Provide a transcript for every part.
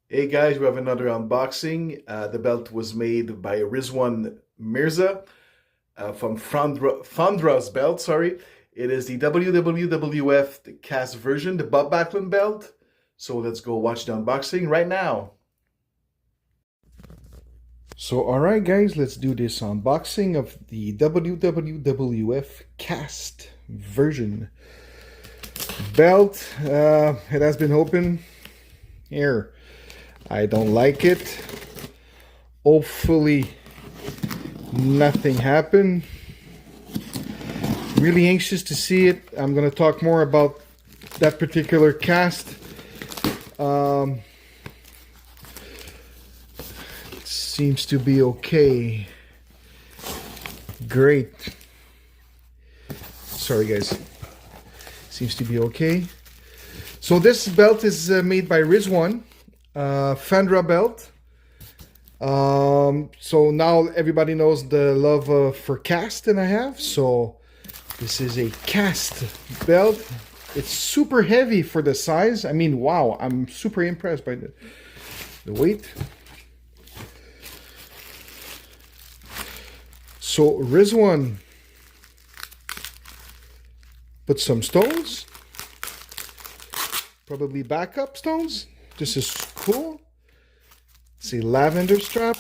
Hey guys, we have another unboxing. The belt was made by Rizwan Mirza from Fondra's belt, sorry. It is the WWWF the cast version, the Bob Backlund belt. So let's go watch the unboxing right now. So alright guys, let's do this unboxing of the WWWF cast version belt. It has been open here. I don't like it. Hopefully nothing happened. Really anxious to see it. I'm going to talk more about that particular cast. Seems to be okay. Great. Sorry guys. Seems to be okay. So this belt is made by Rizwan. Fandra belt. So now everybody knows the love for cast that I have. So this is a cast belt. It's super heavy for the size. I mean, wow, I'm super impressed by the weight. So Rizwan put some stones, probably backup stones. This is cool. It's a lavender strap.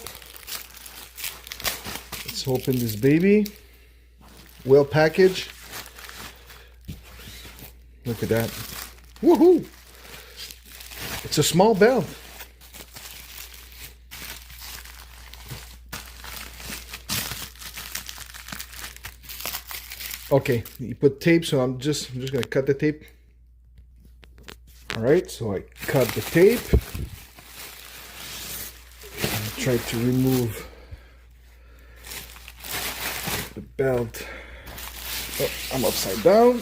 Let's open this baby. Well packaged. Look at that. Woohoo! It's a small belt. Okay, you put tape, so I'm just gonna cut the tape. All right, so I cut the tape. I try to remove the belt. Oh, I'm upside down.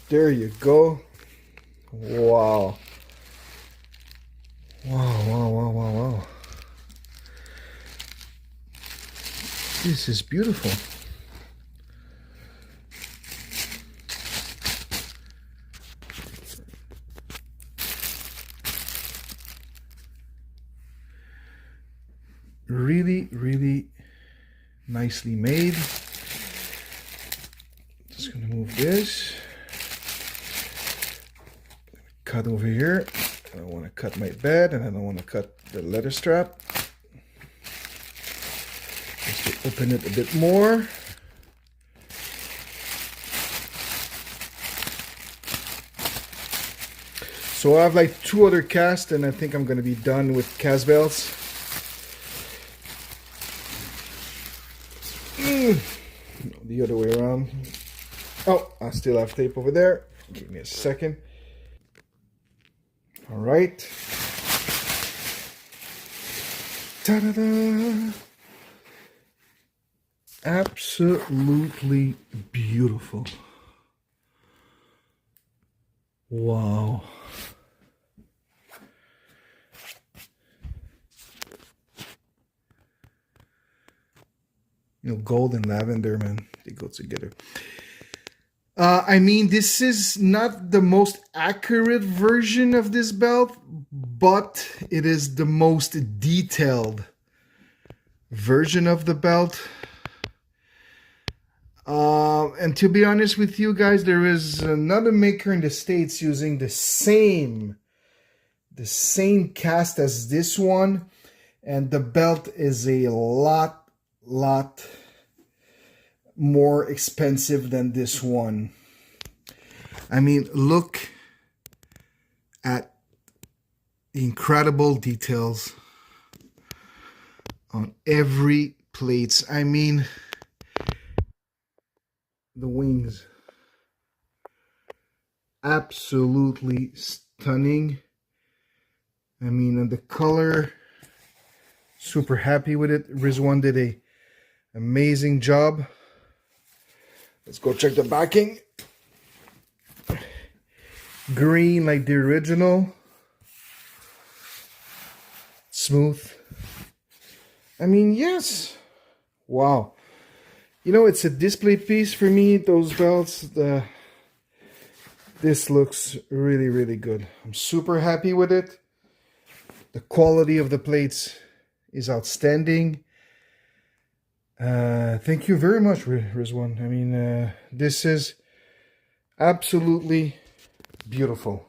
There you go. Wow. Wow, wow, wow, wow, wow. This is beautiful. Really, really nicely made. Just gonna move this. Cut over here. I don't want to cut my bed, and I don't want to cut the leather strap. Just to open it a bit more. So I have like 2 other casts, and I think I'm going to be done with cast belts. No, the other way around. Oh, I still have tape over there. Give me a second. All right. Ta-da-da! Absolutely beautiful. Wow. You know, gold and lavender, man, they go together. I mean, this is not the most accurate version of this belt, but it is the most detailed version of the belt. And to be honest with you guys, there is another maker in the States using the same cast as this one, and the belt is a lot more expensive than this one. I mean, look at the incredible details on every plates. I mean, the wings, absolutely stunning. I mean, and the color, super happy with it. Rizwan did a amazing job. Let's go check the backing. Green like the original. Smooth. I mean, yes. Wow. You know, it's a display piece for me, those belts. This looks really, really good. I'm super happy with it. The quality of the plates is outstanding. Thank you very much, Rizwan. I mean, this is absolutely beautiful.